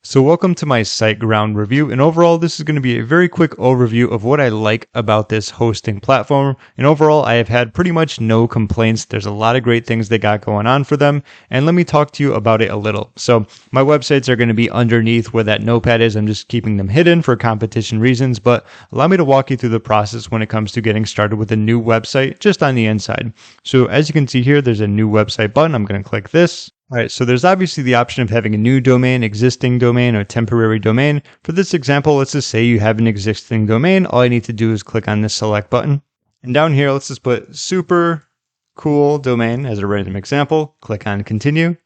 So welcome to my SiteGround review, and overall this is going to be a very quick overview of what I like about this hosting platform. And overall I have had pretty much no complaints. There's a lot of great things they got going on for them, and let me talk to you about it a little. So my websites are going to be underneath where that notepad is. I'm just keeping them hidden for competition reasons, but allow me to walk you through the process when it comes to getting started with a new website just on the inside. So as you can see here, there's a new website button. I'm going to click this. All right, so there's obviously the option of having a new domain, existing domain, or temporary domain. For this example, let's just say you have an existing domain. All I need to do is click on this select button. And down here, let's just put super cool domain as a random example. Click on continue.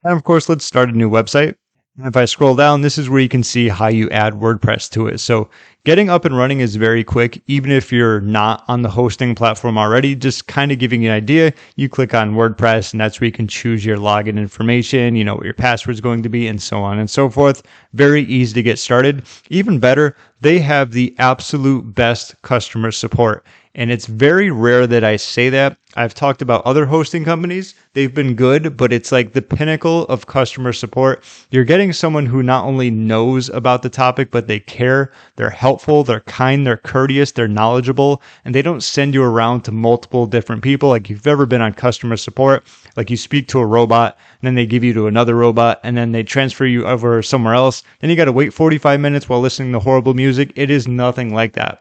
And of course, let's start a new website. And if I scroll down, this is where you can see how you add WordPress to it. So getting up and running is very quick, even if you're not on the hosting platform already. Just kind of giving you an idea, you click on WordPress, and that's where you can choose your login information, what your password is going to be, and so on and so forth. Very easy to get started. Even better, they have the absolute best customer support. And it's very rare that I say that. I've talked about other hosting companies. They've been good, but it's like the pinnacle of customer support. You're getting someone who not only knows about the topic, but they care. They're helpful, they're kind, they're courteous, they're knowledgeable, and they don't send you around to multiple different people. Like, you've ever been on customer support, like you speak to a robot, and then they give you to another robot, and then they transfer you over somewhere else. Then you got to wait 45 minutes while listening to horrible music. It is nothing like that.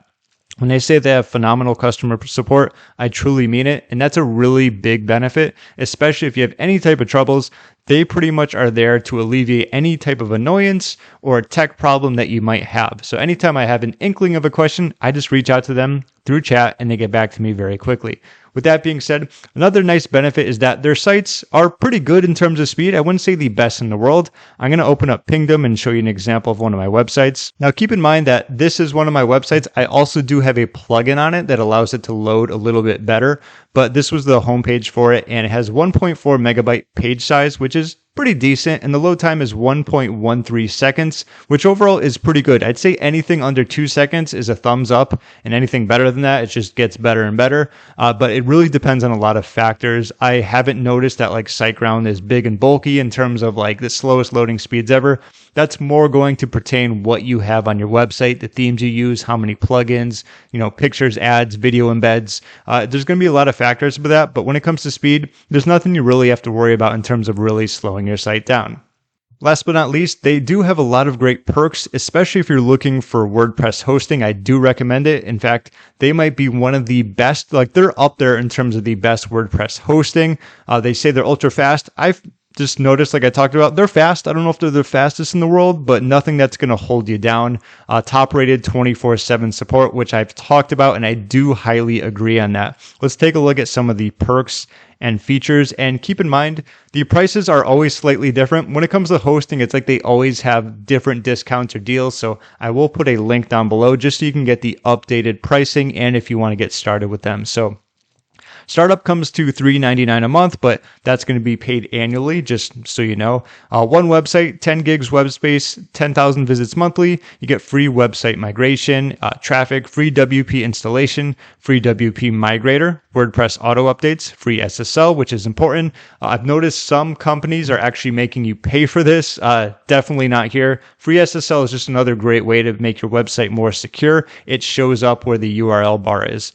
When they say they have phenomenal customer support, I truly mean it. And that's a really big benefit, especially if you have any type of troubles. They pretty much are there to alleviate any type of annoyance or a tech problem that you might have. So anytime I have an inkling of a question, I just reach out to them through chat and they get back to me very quickly. With that being said, another nice benefit is that their sites are pretty good in terms of speed. I wouldn't say the best in the world. I'm going to open up Pingdom and show you an example of one of my websites. Now keep in mind that this is one of my websites. I also do have a plugin on it that allows it to load a little bit better, but this was the homepage for it, and it has 1.4 megabyte page size, which is pretty decent, and the load time is 1.13 seconds, which overall is pretty good. I'd say anything under 2 seconds is a thumbs up, and anything better than that, it just gets better and better. But it really depends on a lot of factors. I haven't noticed that like SiteGround is big and bulky in terms of like the slowest loading speeds ever. That's more going to pertain what you have on your website, the themes you use, how many plugins, pictures, ads, video embeds. There's going to be a lot of factors for that, but when it comes to speed, there's nothing you really have to worry about in terms of really slowing your site down. Last but not least, they do have a lot of great perks, especially if you're looking for WordPress hosting. I do recommend it. In fact, they might be one of the best, like they're up there in terms of the best WordPress hosting. They say they're ultra fast. I've just noticed, like I talked about, they're fast. I don't know if they're the fastest in the world, but nothing that's going to hold you down. Top rated 24/7 support, which I've talked about, and I do highly agree on that. Let's take a look at some of the perks and features, and keep in mind, the prices are always slightly different. When it comes to hosting, it's like they always have different discounts or deals. So I will put a link down below just so you can get the updated pricing and if you want to get started with them. So startup comes to $3.99 a month, but that's going to be paid annually, just so you know. One website, 10 gigs web space, 10,000 visits monthly. You get free website migration, traffic, free WP installation, free WP migrator, WordPress auto updates, free SSL, which is important. I've noticed some companies are actually making you pay for this. Definitely not here. Free SSL is just another great way to make your website more secure. It shows up where the URL bar is.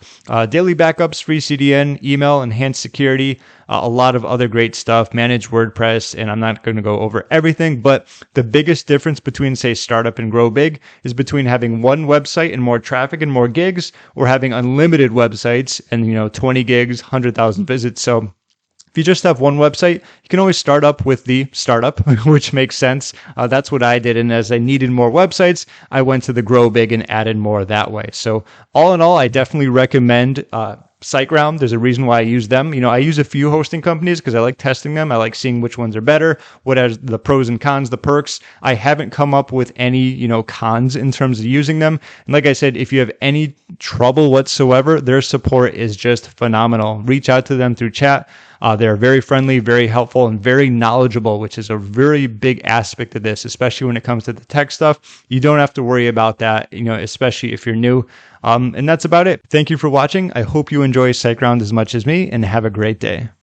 Daily backups, free CDN, email, enhanced security, a lot of other great stuff, manage WordPress, and I'm not going to go over everything, but the biggest difference between, say, startup and grow big is between having one website and more traffic and more gigs, or having unlimited websites and 20 gigs, 100,000 visits. So if you just have one website, you can always start up with the startup, which makes sense. That's what I did. And as I needed more websites, I went to the grow big and added more that way. So all in all, I definitely recommend SiteGround. There's a reason why I use them. I use a few hosting companies because I like testing them. I like seeing which ones are better, what are the pros and cons, the perks. I haven't come up with any, cons in terms of using them. And like I said, if you have any trouble whatsoever, their support is just phenomenal. Reach out to them through chat. They're very friendly, very helpful, and very knowledgeable, which is a very big aspect of this, especially when it comes to the tech stuff. You don't have to worry about that, especially if you're new. And that's about it. Thank you for watching. I hope you enjoy SiteGround as much as me, and have a great day.